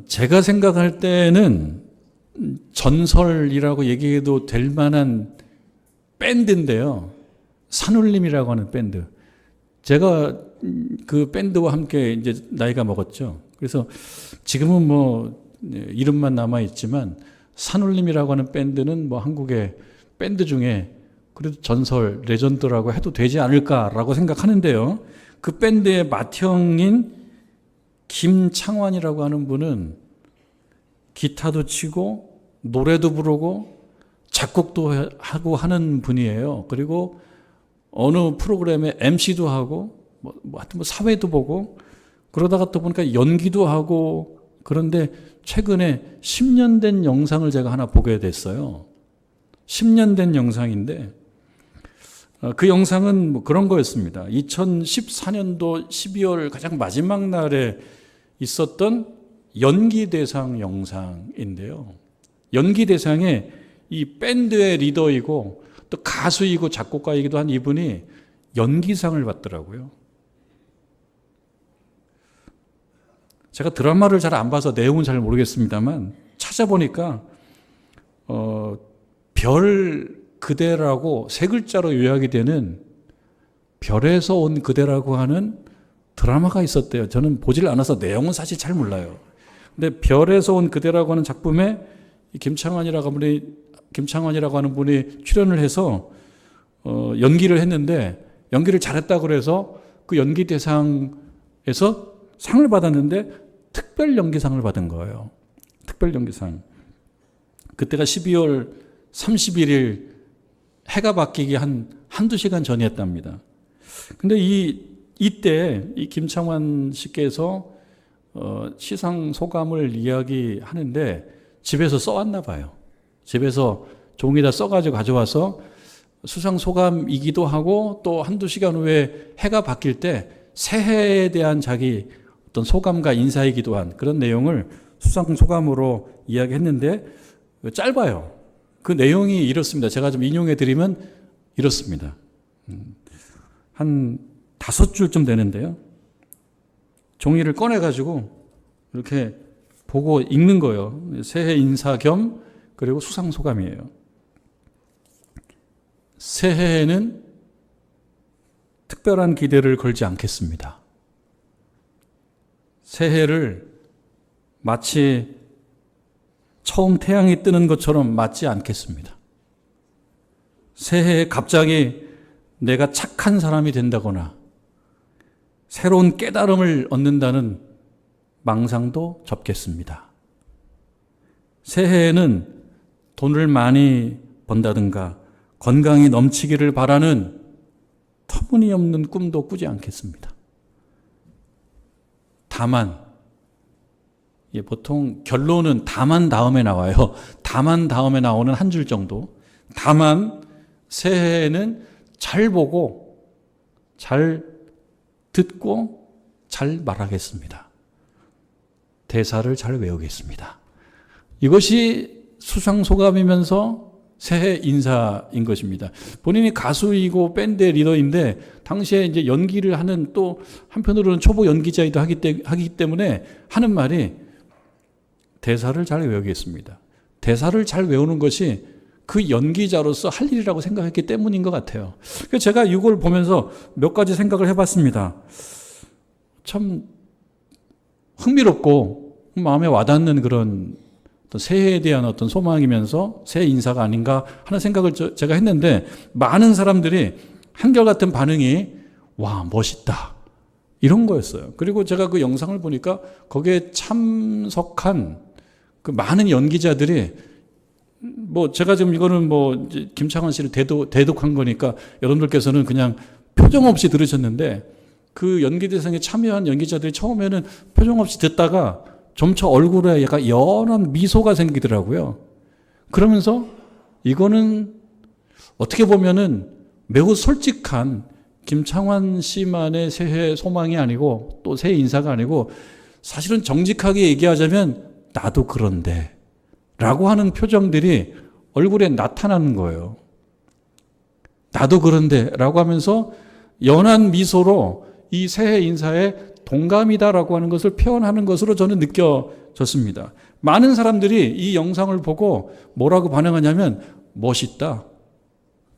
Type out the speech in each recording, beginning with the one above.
제가 생각할 때는 전설이라고 얘기해도 될 만한 밴드인데요. 산울림이라고 하는 밴드. 제가 그 밴드와 함께 이제 나이가 먹었죠. 그래서 지금은 뭐 이름만 남아 있지만 산울림이라고 하는 밴드는 뭐 한국의 밴드 중에 그래도 전설, 레전드라고 해도 되지 않을까라고 생각하는데요. 그 밴드의 맏형인 김창완이라고 하는 분은 기타도 치고 노래도 부르고 작곡도 하고 하는 분이에요. 그리고 어느 프로그램에 MC도 하고 하여튼 뭐 사회도 보고 그러다가 또 보니까 연기도 하고 그런데 최근에 10년 된 영상을 제가 하나 보게 됐어요. 10년 된 영상인데 그 영상은 뭐 그런 거였습니다. 2014년도 12월 가장 마지막 날에 있었던 연기대상 영상인데요. 연기대상에 이 밴드의 리더이고 또 가수이고 작곡가이기도 한 이분이 연기상을 받더라고요. 제가 드라마를 잘 안 봐서 내용은 잘 모르겠습니다만 찾아보니까 별 그대라고 세 글자로 요약이 되는 별에서 온 그대라고 하는 드라마가 있었대요. 저는 보질 않아서 내용은 사실 잘 몰라요. 근데 별에서 온 그대라고 하는 작품에 김창완이라고 하는 분이 출연을 해서 연기를 했는데 연기를 잘했다고 그래서 그 연기 대상에서 상을 받았는데 특별 연기상을 받은 거예요. 특별 연기상. 그때가 12월 31일 해가 바뀌기 한두 시간 전이었답니다. 근데 이때 이 김창완 씨께서 시상 소감을 이야기하는데 집에서 써왔나 봐요. 집에서 종이다 써가지고 가져와서 수상 소감이기도 하고 또 한두 시간 후에 해가 바뀔 때 새해에 대한 자기 어떤 소감과 인사이기도 한 그런 내용을 수상 소감으로 이야기했는데 짧아요. 그 내용이 이렇습니다. 제가 좀 인용해 드리면 이렇습니다. 한 5줄쯤 되는데요. 종이를 꺼내가지고 이렇게 보고 읽는 거예요. 새해 인사 겸 그리고 수상 소감이에요. 새해에는 특별한 기대를 걸지 않겠습니다. 새해를 마치 처음 태양이 뜨는 것처럼 맞지 않겠습니다. 새해에 갑자기 내가 착한 사람이 된다거나 새로운 깨달음을 얻는다는 망상도 접겠습니다. 새해에는 돈을 많이 번다든가 건강이 넘치기를 바라는 터무니없는 꿈도 꾸지 않겠습니다. 다만 보통 결론은 다만 다음에 나와요. 다만 다음에 나오는 한 줄 정도. 다만 새해에는 잘 보고 잘 듣고 잘 말하겠습니다. 대사를 잘 외우겠습니다. 이것이 수상소감이면서 새해 인사인 것입니다. 본인이 가수이고 밴드의 리더인데 당시에 이제 연기를 하는 또 한편으로는 초보 연기자이기도 하기 때문에 하는 말이 대사를 잘 외우겠습니다. 대사를 잘 외우는 것이 그 연기자로서 할 일이라고 생각했기 때문인 것 같아요. 그래서 제가 이걸 보면서 몇 가지 생각을 해봤습니다. 참 흥미롭고 마음에 와닿는 그런 새해에 대한 어떤 소망이면서 새해 인사가 아닌가 하는 생각을 제가 했는데 많은 사람들이 한결같은 반응이 와 멋있다 이런 거였어요. 그리고 제가 그 영상을 보니까 거기에 참석한 그 많은 연기자들이 뭐 제가 지금 이거는 뭐 김창완 씨를 대독한 거니까 여러분들께서는 그냥 표정 없이 들으셨는데 그 연기대상에 참여한 연기자들이 처음에는 표정 없이 듣다가 점차 얼굴에 약간 연한 미소가 생기더라고요. 그러면서 이거는 어떻게 보면은 매우 솔직한 김창완 씨만의 새해 소망이 아니고 또 새해 인사가 아니고 사실은 정직하게 얘기하자면 나도 그런데 라고 하는 표정들이 얼굴에 나타나는 거예요. 나도 그런데 라고 하면서 연한 미소로 이 새해 인사에 동감이다라고 하는 것을 표현하는 것으로 저는 느껴졌습니다. 많은 사람들이 이 영상을 보고 뭐라고 반응하냐면 멋있다.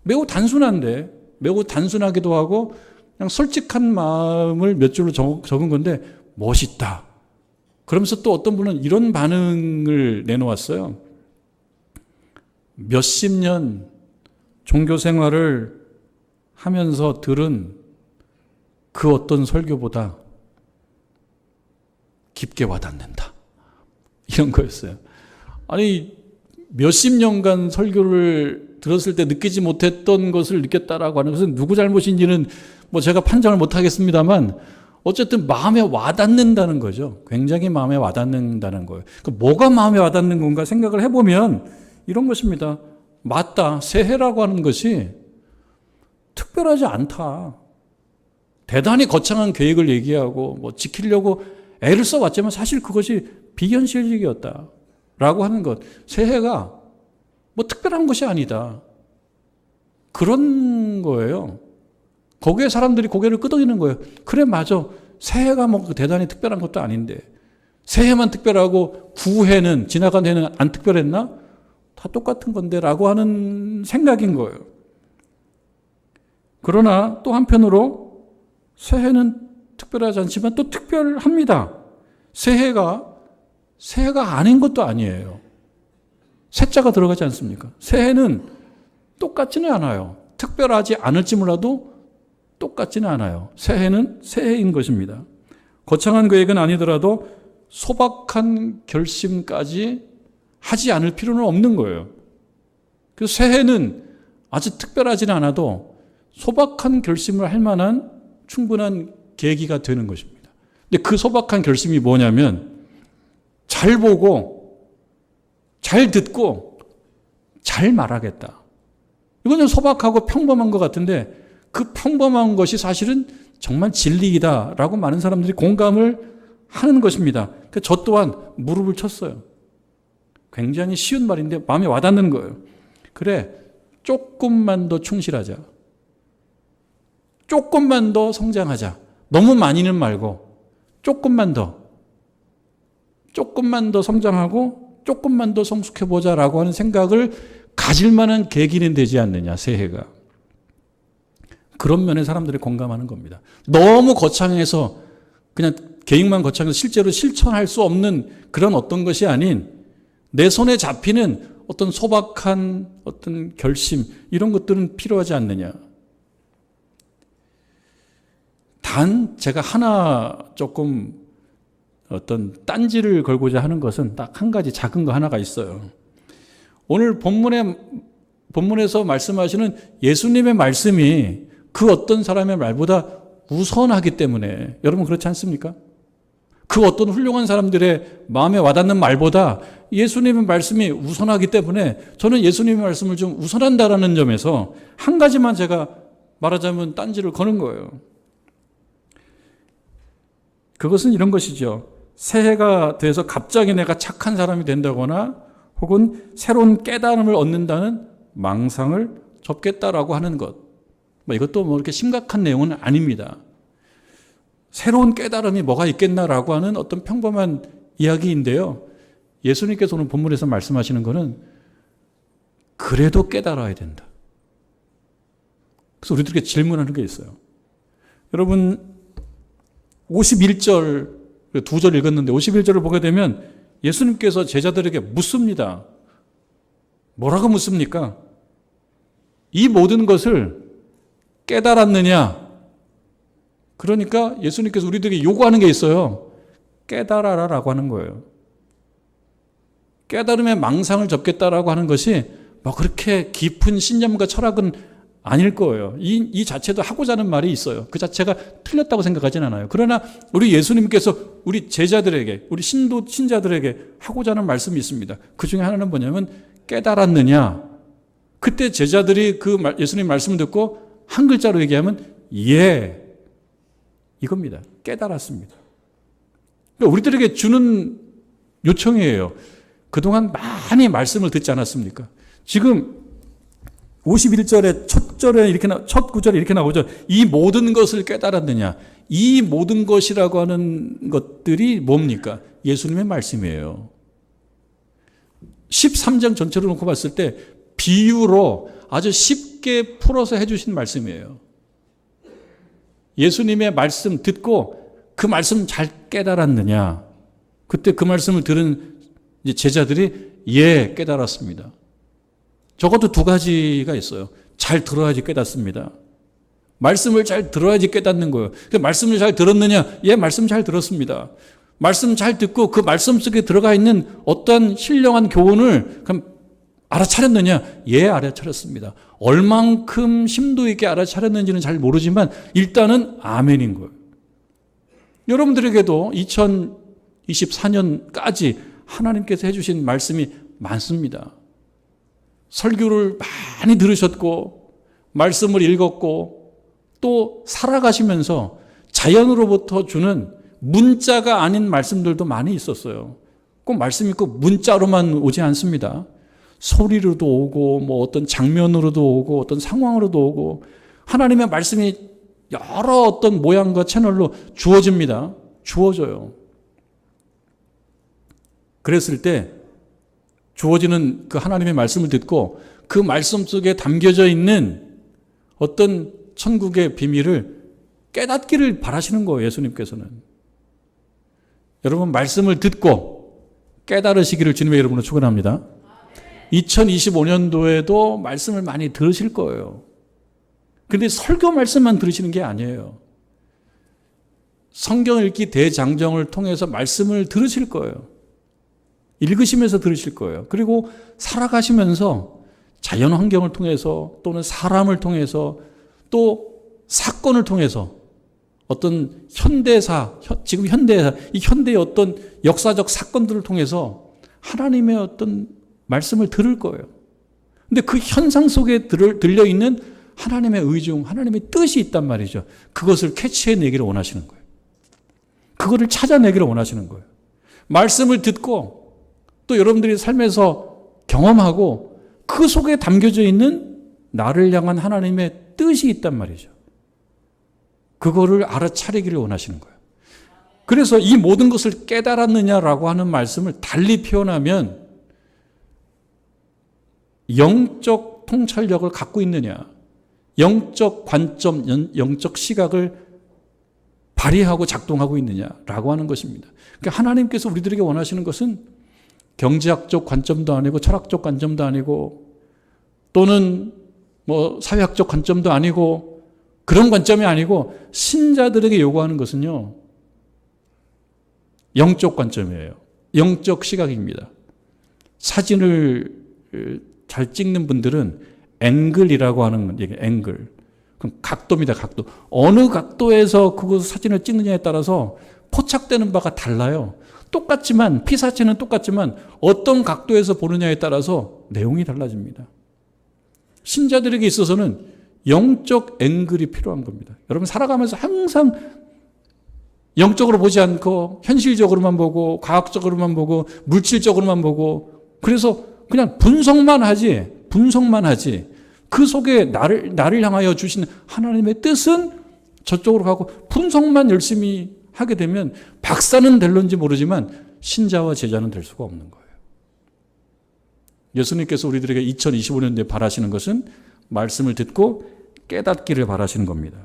매우 단순한데, 매우 단순하기도 하고 그냥 솔직한 마음을 몇 줄로 적은 건데 멋있다. 그러면서 또 어떤 분은 이런 반응을 내놓았어요. 몇십 년 종교 생활을 하면서 들은 그 어떤 설교보다 깊게 와닿는다. 이런 거였어요. 아니, 몇십 년간 설교를 들었을 때 느끼지 못했던 것을 느꼈다라고 하는 것은 누구 잘못인지는 뭐 제가 판정을 못 하겠습니다만 어쨌든 마음에 와닿는다는 거죠. 굉장히 마음에 와닿는다는 거예요. 그러니까 뭐가 마음에 와닿는 건가 생각을 해보면 이런 것입니다. 맞다. 새해라고 하는 것이 특별하지 않다. 대단히 거창한 계획을 얘기하고 뭐 지키려고 애를 써왔지만 사실 그것이 비현실적이었다라고 하는 것. 새해가 뭐 특별한 것이 아니다. 그런 거예요. 거기에 사람들이 고개를 끄덕이는 거예요. 그래, 맞아. 새해가 뭐 대단히 특별한 것도 아닌데. 새해만 특별하고 구해는, 지나간 해는 안 특별했나? 다 똑같은 건데 라고 하는 생각인 거예요. 그러나 또 한편으로 새해는 특별하지 않지만 또 특별합니다. 새해가 아닌 것도 아니에요. 새자가 들어가지 않습니까? 새해는 똑같지는 않아요. 특별하지 않을지 몰라도 똑같지는 않아요. 새해는 새해인 것입니다. 거창한 계획은 아니더라도 소박한 결심까지 하지 않을 필요는 없는 거예요. 그래서 새해는 아주 특별하지는 않아도 소박한 결심을 할 만한 충분한 계기가 되는 것입니다. 근데 그 소박한 결심이 뭐냐면 잘 보고 잘 듣고 잘 말하겠다. 이건 좀 소박하고 평범한 것 같은데 그 평범한 것이 사실은 정말 진리이다라고 많은 사람들이 공감을 하는 것입니다. 그래서 저 또한 무릎을 쳤어요. 굉장히 쉬운 말인데 마음에 와닿는 거예요. 그래, 조금만 더 충실하자. 조금만 더 성장하자. 너무 많이는 말고 조금만 더 성장하고 조금만 더 성숙해보자라고 하는 생각을 가질 만한 계기는 되지 않느냐, 새해가. 그런 면에 사람들이 공감하는 겁니다. 너무 거창해서 그냥 계획만 거창해서 실제로 실천할 수 없는 그런 어떤 것이 아닌 내 손에 잡히는 어떤 소박한 어떤 결심, 이런 것들은 필요하지 않느냐. 단 제가 하나 조금 어떤 딴지를 걸고자 하는 것은 딱 한 가지 작은 거 하나가 있어요. 오늘 본문에서 말씀하시는 예수님의 말씀이 그 어떤 사람의 말보다 우선하기 때문에, 여러분 그렇지 않습니까? 그 어떤 훌륭한 사람들의 마음에 와닿는 말보다 예수님의 말씀이 우선하기 때문에 저는 예수님의 말씀을 좀 우선한다라는 점에서 한 가지만 제가 말하자면 딴지를 거는 거예요. 그것은 이런 것이죠. 새해가 돼서 갑자기 내가 착한 사람이 된다거나 혹은 새로운 깨달음을 얻는다는 망상을 접겠다라고 하는 것. 이것도 뭐 이렇게 심각한 내용은 아닙니다. 새로운 깨달음이 뭐가 있겠나라고 하는 어떤 평범한 이야기인데요. 예수님께서 오늘 본문에서 말씀하시는 것은 그래도 깨달아야 된다. 그래서 우리들에게 질문하는 게 있어요. 여러분 51절, 2절 읽었는데 51절을 보게 되면 예수님께서 제자들에게 묻습니다. 뭐라고 묻습니까? 이 모든 것을 깨달았느냐? 그러니까 예수님께서 우리들에게 요구하는 게 있어요. 깨달아라라고 하는 거예요. 깨달음의 망상을 접겠다라고 하는 것이 뭐 그렇게 깊은 신념과 철학은 아닐 거예요. 이 자체도 하고자 하는 말이 있어요. 그 자체가 틀렸다고 생각하진 않아요. 그러나 우리 예수님께서 우리 제자들에게, 우리 신자들에게 하고자 하는 말씀이 있습니다. 그 중에 하나는 뭐냐면 깨달았느냐? 그때 제자들이 그 예수님 말씀을 듣고 한 글자로 얘기하면 예, 이겁니다. 깨달았습니다. 그러니까 우리들에게 주는 요청이에요. 그동안 많이 말씀을 듣지 않았습니까? 지금 51절에 첫 구절에 이렇게 첫 구절에 이렇게 나오죠. 이 모든 것을 깨달았느냐? 이 모든 것이라고 하는 것들이 뭡니까? 예수님의 말씀이에요. 13장 전체로 놓고 봤을 때 비유로 아주 쉽게 풀어서 해주신 말씀이에요. 예수님의 말씀 듣고 그 말씀 잘 깨달았느냐? 그때 그 말씀을 들은 제자들이 예, 깨달았습니다. 적어도 두 가지가 있어요. 잘 들어야지 깨닫습니다. 말씀을 잘 들어야지 깨닫는 거예요. 말씀을 잘 들었느냐? 예, 말씀 잘 들었습니다. 말씀 잘 듣고 그 말씀 속에 들어가 있는 어떤 신령한 교훈을 그럼 알아차렸느냐? 예, 알아차렸습니다. 얼만큼 심도 있게 알아차렸는지는 잘 모르지만 일단은 아멘인 거예요. 여러분들에게도 2024년까지 하나님께서 해주신 말씀이 많습니다. 설교를 많이 들으셨고 말씀을 읽었고 또 살아가시면서 자연으로부터 주는 문자가 아닌 말씀들도 많이 있었어요. 꼭 말씀이 꼭 문자로만 오지 않습니다. 소리로도 오고 뭐 어떤 장면으로도 오고 어떤 상황으로도 오고 하나님의 말씀이 여러 어떤 모양과 채널로 주어집니다. 주어져요. 그랬을 때 주어지는 그 하나님의 말씀을 듣고 그 말씀 속에 담겨져 있는 어떤 천국의 비밀을 깨닫기를 바라시는 거예요. 예수님께서는. 여러분 말씀을 듣고 깨달으시기를 주님의 이름으로 축원합니다. 2025년도에도 말씀을 많이 들으실 거예요. 그런데 설교 말씀만 들으시는 게 아니에요. 성경 읽기 대장정을 통해서 말씀을 들으실 거예요. 읽으시면서 들으실 거예요. 그리고 살아가시면서 자연 환경을 통해서 또는 사람을 통해서 또 사건을 통해서 어떤 현대사, 지금 현대사, 이 현대의 어떤 역사적 사건들을 통해서 하나님의 어떤 말씀을 들을 거예요. 근데 그 현상 속에 들려있는 하나님의 의중, 하나님의 뜻이 있단 말이죠. 그것을 캐치해내기를 원하시는 거예요. 그거를 찾아내기를 원하시는 거예요. 말씀을 듣고 또 여러분들이 삶에서 경험하고 그 속에 담겨져 있는 나를 향한 하나님의 뜻이 있단 말이죠. 그거를 알아차리기를 원하시는 거예요. 그래서 이 모든 것을 깨달았느냐라고 하는 말씀을 달리 표현하면 영적 통찰력을 갖고 있느냐, 영적 관점, 영적 시각을 발휘하고 작동하고 있느냐라고 하는 것입니다. 그러니까 하나님께서 우리들에게 원하시는 것은 경제학적 관점도 아니고 철학적 관점도 아니고 또는 뭐 사회학적 관점도 아니고 그런 관점이 아니고 신자들에게 요구하는 것은요, 영적 관점이에요. 영적 시각입니다. 사진을 잘 찍는 분들은 앵글이라고 하는 얘기, 앵글. 그럼 각도입니다, 각도. 어느 각도에서 그 사진을 찍느냐에 따라서 포착되는 바가 달라요. 똑같지만, 피사체는 똑같지만 어떤 각도에서 보느냐에 따라서 내용이 달라집니다. 신자들에게 있어서는 영적 앵글이 필요한 겁니다. 여러분 살아가면서 항상 영적으로 보지 않고 현실적으로만 보고 과학적으로만 보고 물질적으로만 보고 그래서 그냥 분석만 하지 그 속에 나를 향하여 주신 하나님의 뜻은 저쪽으로 가고 분석만 열심히 하게 되면 박사는 될런지 모르지만 신자와 제자는 될 수가 없는 거예요. 예수님께서 우리들에게 2025년도에 바라시는 것은 말씀을 듣고 깨닫기를 바라시는 겁니다.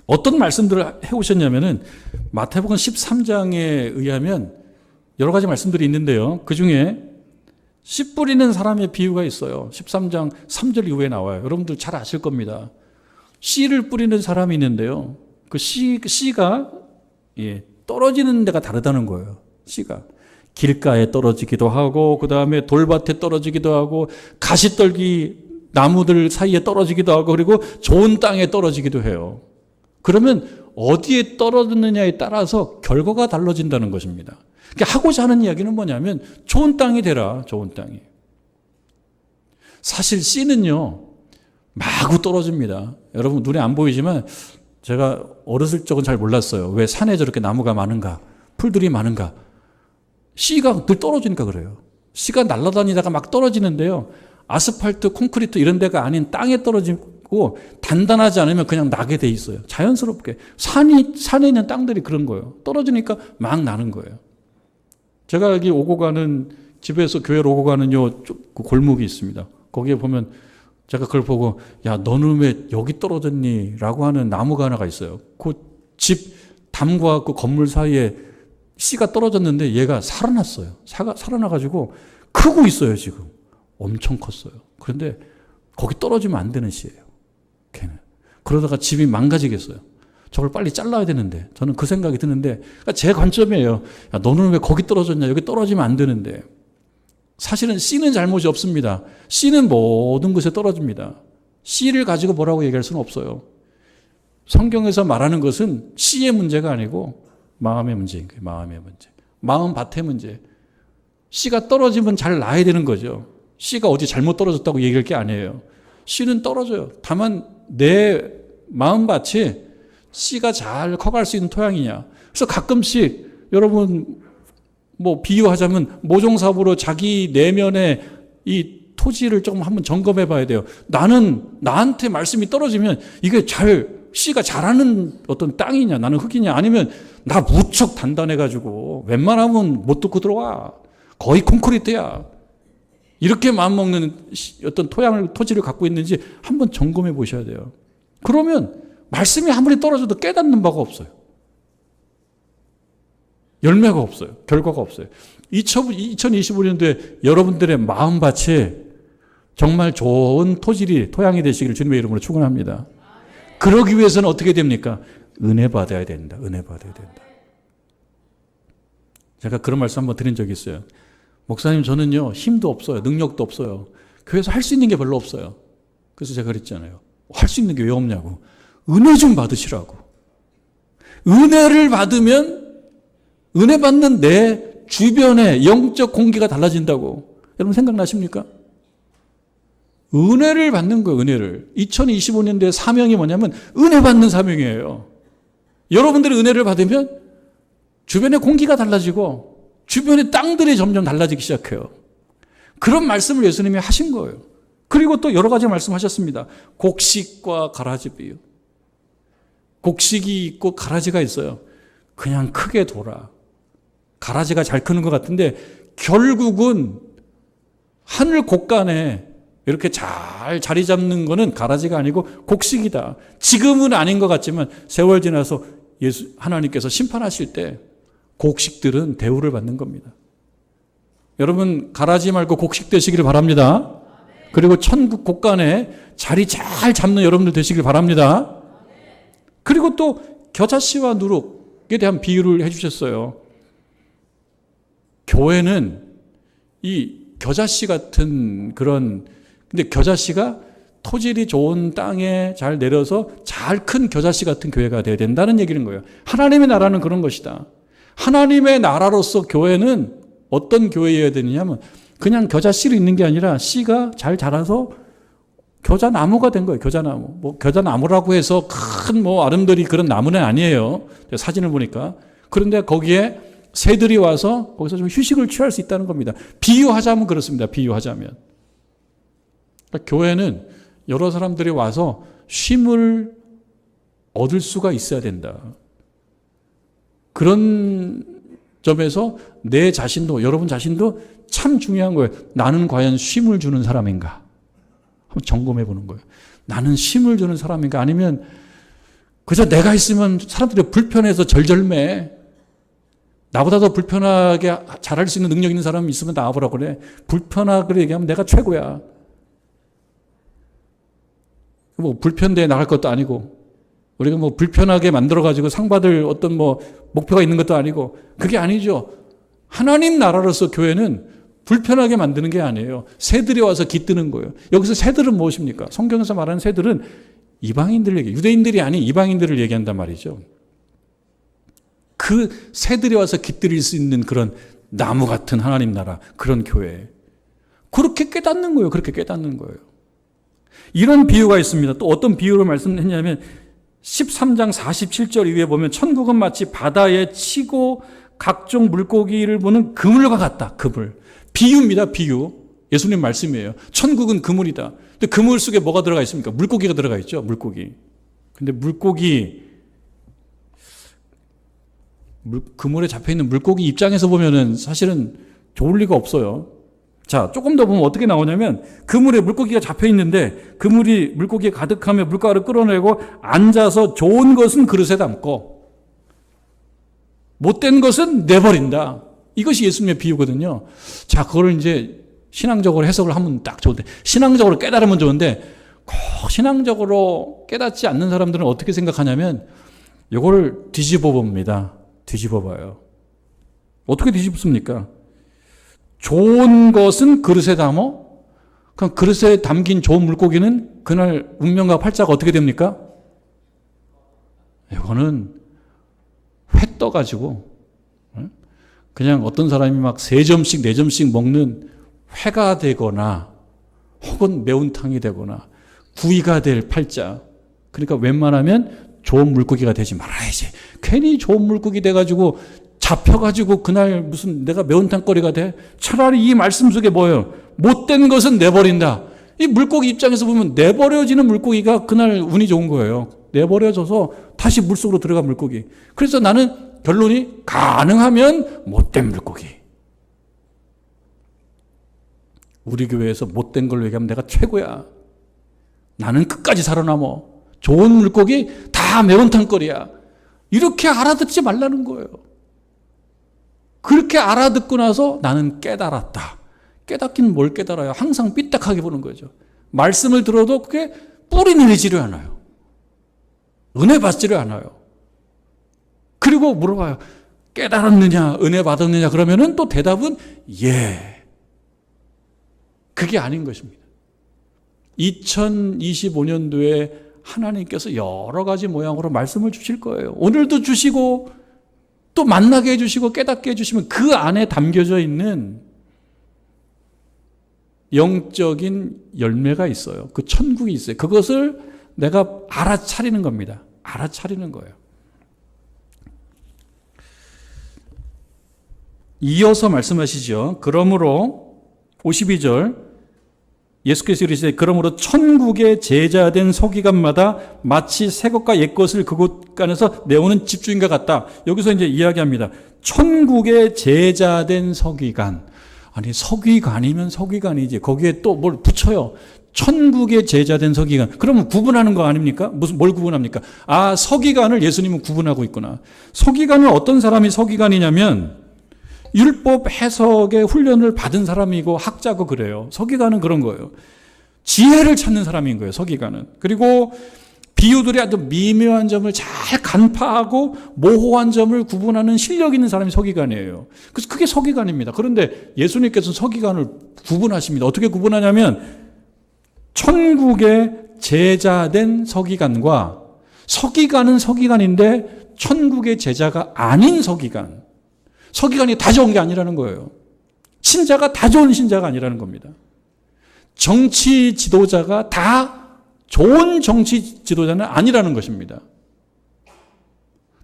어떤 말씀들을 해오셨냐면은 마태복음 13장에 의하면 여러 가지 말씀들이 있는데요. 그 중에 씨 뿌리는 사람의 비유가 있어요. 13장 3절 이후에 나와요. 여러분들 잘 아실 겁니다. 씨를 뿌리는 사람이 있는데요. 그 씨가 떨어지는 데가 다르다는 거예요. 씨가 길가에 떨어지기도 하고 그 다음에 돌밭에 떨어지기도 하고 가시떨기 나무들 사이에 떨어지기도 하고 그리고 좋은 땅에 떨어지기도 해요. 그러면 어디에 떨어졌느냐에 따라서 결과가 달라진다는 것입니다. 그러니까 하고자 하는 이야기는 뭐냐면 좋은 땅이 되라. 좋은 땅이. 사실 씨는요 마구 떨어집니다. 여러분 눈에 안 보이지만 제가 어렸을 적은 잘 몰랐어요. 왜 산에 저렇게 나무가 많은가 풀들이 많은가. 씨가 늘 떨어지니까 그래요. 씨가 날아다니다가 막 떨어지는데요. 아스팔트, 콘크리트 이런 데가 아닌 땅에 떨어지고 하고 단단하지 않으면 그냥 나게 돼 있어요. 자연스럽게. 산에 있는 땅들이 그런 거예요. 떨어지니까 막 나는 거예요. 제가 여기 오고 가는, 집에서 교회로 오고 가는 그 골목이 있습니다. 거기에 보면 제가 그걸 보고, 야, 너는 왜 여기 떨어졌니? 라고 하는 나무가 하나가 있어요. 그 집 담과 그 건물 사이에 씨가 떨어졌는데 얘가 살아났어요. 살아나가지고 크고 있어요, 지금. 엄청 컸어요. 그런데 거기 떨어지면 안 되는 씨예요. 걔는. 그러다가 집이 망가지겠어요. 저걸 빨리 잘라야 되는데, 저는 그 생각이 드는데, 그러니까 제 관점이에요. 야, 너는 왜 거기 떨어졌냐? 여기 떨어지면 안 되는데. 사실은 씨는 잘못이 없습니다. 씨는 모든 것에 떨어집니다. 씨를 가지고 뭐라고 얘기할 수는 없어요. 성경에서 말하는 것은 씨의 문제가 아니고 마음의 문제인 거예요. 마음의 문제. 마음 밭의 문제. 씨가 떨어지면 잘 나야 되는 거죠. 씨가 어디 잘못 떨어졌다고 얘기할 게 아니에요. 씨는 떨어져요. 다만 내 마음 밭이 씨가 잘 커갈 수 있는 토양이냐. 그래서 가끔씩 여러분 뭐 비유하자면 모종삽으로 자기 내면의 이 토지를 조금 한번 점검해 봐야 돼요. 나한테 말씀이 떨어지면 이게 씨가 자라는 어떤 땅이냐, 나는 흙이냐, 아니면 나 무척 단단해가지고 웬만하면 못 듣고 들어와. 거의 콘크리트야. 이렇게 마음먹는 어떤 토지를 갖고 있는지 한번 점검해 보셔야 돼요. 그러면 말씀이 아무리 떨어져도 깨닫는 바가 없어요. 열매가 없어요. 결과가 없어요. 2025년도에 여러분들의 마음밭이 정말 좋은 토양이 되시기를 주님의 이름으로 축원합니다. 그러기 위해서는 어떻게 됩니까? 은혜 받아야 된다. 은혜 받아야 된다. 제가 그런 말씀 한번 드린 적이 있어요. 목사님, 저는요, 힘도 없어요. 능력도 없어요. 교회에서 할 수 있는 게 별로 없어요. 그래서 제가 그랬잖아요. 할 수 있는 게 왜 없냐고. 은혜 좀 받으시라고. 은혜를 받으면 은혜 받는 내 주변의 영적 공기가 달라진다고. 여러분 생각나십니까? 은혜를 받는 거예요, 은혜를. 2025년도의 사명이 뭐냐면 은혜 받는 사명이에요. 여러분들이 은혜를 받으면 주변의 공기가 달라지고 주변의 땅들이 점점 달라지기 시작해요. 그런 말씀을 예수님이 하신 거예요. 그리고 또 여러 가지 말씀하셨습니다. 곡식과 가라지 비유. 곡식이 있고 가라지가 있어요. 그냥 크게 돌아. 가라지가 잘 크는 것 같은데 결국은 하늘 곳간에 이렇게 잘 자리 잡는 거는 가라지가 아니고 곡식이다. 지금은 아닌 것 같지만 세월 지나서 하나님께서 심판하실 때 곡식들은 대우를 받는 겁니다. 여러분 가라지 말고 곡식 되시기를 바랍니다. 그리고 천국 곳간에 자리 잘 잡는 여러분들 되시길 바랍니다. 그리고 또 겨자씨와 누룩에 대한 비유를 해주셨어요. 교회는 이 겨자씨 같은 근데 겨자씨가 토질이 좋은 땅에 잘 내려서 잘 큰 겨자씨 같은 교회가 되어야 된다는 얘기는 거예요. 하나님의 나라는 그런 것이다. 하나님의 나라로서 교회는 어떤 교회여야 되느냐면 그냥 겨자씨로 있는 게 아니라 씨가 잘 자라서 겨자나무가 된 거예요. 겨자나무. 겨자나무라고 해서 큰 아름드리 그런 나무는 아니에요. 사진을 보니까. 그런데 거기에 새들이 와서 거기서 좀 휴식을 취할 수 있다는 겁니다. 비유하자면 그렇습니다. 비유하자면. 그러니까 교회는 여러 사람들이 와서 쉼을 얻을 수가 있어야 된다. 그런 점에서 내 자신도, 여러분 자신도 참 중요한 거예요. 나는 과연 쉼을 주는 사람인가? 한번 점검해 보는 거예요. 나는 쉼을 주는 사람인가? 아니면 그저 내가 있으면 사람들이 불편해서 절절매. 나보다 더 불편하게 잘할 수 있는 능력 있는 사람이 있으면 나와보라고 그래. 불편하게 얘기하면 내가 최고야. 불편대에 나갈 것도 아니고, 우리가 불편하게 만들어가지고 상 받을 어떤 목표가 있는 것도 아니고, 그게 아니죠. 하나님 나라로서 교회는 불편하게 만드는 게 아니에요. 새들이 와서 깃드는 거예요. 여기서 새들은 무엇입니까? 성경에서 말하는 새들은 이방인들 유대인들이 아닌 이방인들을 얘기한단 말이죠. 그 새들이 와서 깃들일 수 있는 그런 나무 같은 하나님 나라, 그런 교회. 그렇게 깨닫는 거예요. 그렇게 깨닫는 거예요. 이런 비유가 있습니다. 또 어떤 비유를 말씀했냐면 13장 47절 이후에 보면 천국은 마치 바다에 치고 각종 물고기를 보는 그물과 같다. 그물. 비유입니다. 비유. 예수님 말씀이에요. 천국은 그물이다. 근데 그물 속에 뭐가 들어가 있습니까? 물고기가 들어가 있죠. 물고기. 근데 그물에 잡혀있는 물고기 입장에서 보면은 사실은 좋을 리가 없어요. 자, 조금 더 보면 어떻게 나오냐면 그물에 물고기가 잡혀있는데 물고기에 가득하며 물가를 끌어내고 앉아서 좋은 것은 그릇에 담고 못된 것은 내버린다. 이것이 예수님의 비유거든요. 자, 그걸 이제 신앙적으로 해석을 하면 딱 좋은데, 신앙적으로 깨달으면 좋은데, 꼭 신앙적으로 깨닫지 않는 사람들은 어떻게 생각하냐면 이걸 뒤집어 봅니다. 뒤집어 봐요. 어떻게 뒤집습니까? 좋은 것은 그릇에 담어? 그럼 그릇에 담긴 좋은 물고기는 그날 운명과 팔자가 어떻게 됩니까? 이거는 회 떠가지고 그냥 어떤 사람이 막 3점씩 4점씩 먹는 회가 되거나 혹은 매운탕이 되거나 구이가 될 팔자. 그러니까 웬만하면 좋은 물고기가 되지 말아야지. 괜히 좋은 물고기 돼가지고 잡혀가지고 그날 무슨 내가 매운탕거리가 돼? 차라리 이 말씀 속에 뭐예요? 못된 것은 내버린다. 이 물고기 입장에서 보면 내버려지는 물고기가 그날 운이 좋은 거예요. 내버려져서 다시 물속으로 들어간 물고기. 그래서 나는 결론이 가능하면 못된 물고기. 우리 교회에서 못된 걸로 얘기하면 내가 최고야. 나는 끝까지 살아남어. 좋은 물고기 다 매운탕거리야. 이렇게 알아듣지 말라는 거예요. 그렇게 알아듣고 나서 나는 깨달았다. 깨닫긴 뭘 깨달아요? 항상 삐딱하게 보는 거죠. 말씀을 들어도 그게 뿌리 내리지를 않아요. 은혜 받지를 않아요. 그리고 물어봐요. 깨달았느냐, 은혜 받았느냐, 그러면은 또 대답은 예. 그게 아닌 것입니다. 2025년도에 하나님께서 여러 가지 모양으로 말씀을 주실 거예요. 오늘도 주시고 또 만나게 해주시고 깨닫게 해주시면 그 안에 담겨져 있는 영적인 열매가 있어요. 그 천국이 있어요. 그것을 내가 알아차리는 겁니다. 알아차리는 거예요. 이어서 말씀하시죠. 그러므로 52절 예수께서 이르시되 그러므로 천국의 제자된 서기관마다 마치 새 것과 옛 것을 그곳 간에서 내오는 집주인과 같다. 여기서 이제 이야기합니다. 천국의 제자된 서기관. 아니 서기관이면 서기관이지. 거기에 또 뭘 붙여요. 천국의 제자된 서기관. 그러면 구분하는 거 아닙니까? 뭘 구분합니까? 아, 서기관을 예수님은 구분하고 있구나. 서기관은 어떤 사람이 서기관이냐면 율법 해석의 훈련을 받은 사람이고 학자고 그래요. 서기관은 그런 거예요. 지혜를 찾는 사람인 거예요. 서기관은. 그리고 비유들의 아주 미묘한 점을 잘 간파하고 모호한 점을 구분하는 실력 있는 사람이 서기관이에요. 그래서 그게 서기관입니다. 그런데 예수님께서는 서기관을 구분하십니다. 어떻게 구분하냐면 천국의 제자된 서기관과 서기관은 서기관인데 천국의 제자가 아닌 서기관. 서기관이 다 좋은 게 아니라는 거예요. 신자가 다 좋은 신자가 아니라는 겁니다. 정치 지도자가 다 좋은 정치 지도자는 아니라는 것입니다.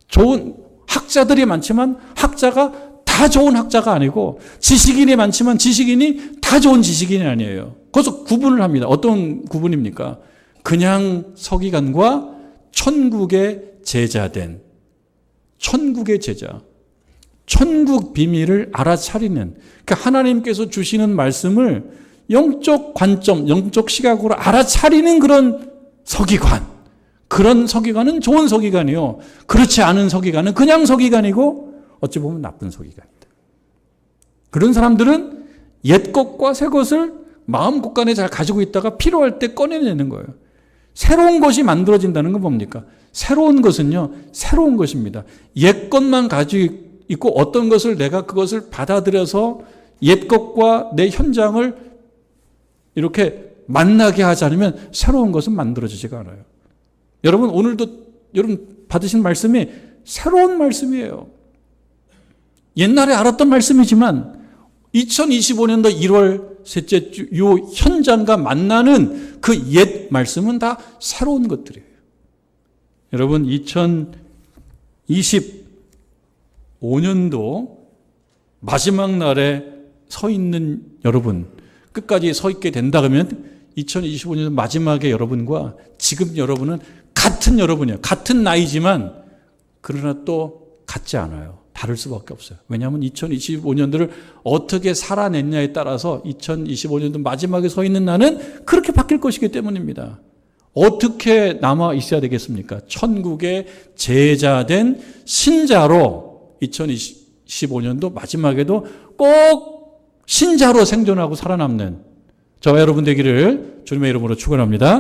좋은 학자들이 많지만 학자가 다 좋은 학자가 아니고 지식인이 많지만 지식인이 다 좋은 지식인이 아니에요. 거기서 구분을 합니다. 어떤 구분입니까? 그냥 서기관과 천국의 제자된 천국의 제자. 천국 비밀을 알아차리는, 그러니까 하나님께서 주시는 말씀을 영적 관점, 영적 시각으로 알아차리는 그런 서기관. 그런 서기관은 좋은 서기관이요. 그렇지 않은 서기관은 그냥 서기관이고 어찌 보면 나쁜 서기관입니다. 그런 사람들은 옛 것과 새 것을 마음 곳간에 잘 가지고 있다가 필요할 때 꺼내내는 거예요. 새로운 것이 만들어진다는 건 뭡니까? 새로운 것은요, 새로운 것입니다. 옛 것만 가지고 있고 어떤 것을 내가 그것을 받아들여서 옛 것과 내 현장을 이렇게 만나게 하지 않으면 새로운 것은 만들어지지가 않아요. 여러분 오늘도 여러분 받으신 말씀이 새로운 말씀이에요. 옛날에 알았던 말씀이지만 2025년도 1월 셋째 주 요 현장과 만나는 그 옛 말씀은 다 새로운 것들이에요. 여러분 2025년도 마지막 날에 서 있는 여러분, 끝까지 서 있게 된다 그러면 2025년 마지막에 여러분과 지금 여러분은 같은 여러분이에요. 같은 나이지만 그러나 또 같지 않아요. 다를 수밖에 없어요. 왜냐하면 2025년도를 어떻게 살아냈냐에 따라서 2025년도 마지막에 서 있는 나는 그렇게 바뀔 것이기 때문입니다. 어떻게 남아 있어야 되겠습니까? 천국의 제자된 신자로 2025년도 마지막에도 꼭 신자로 생존하고 살아남는 저와 여러분 되기를 주님의 이름으로 축원합니다.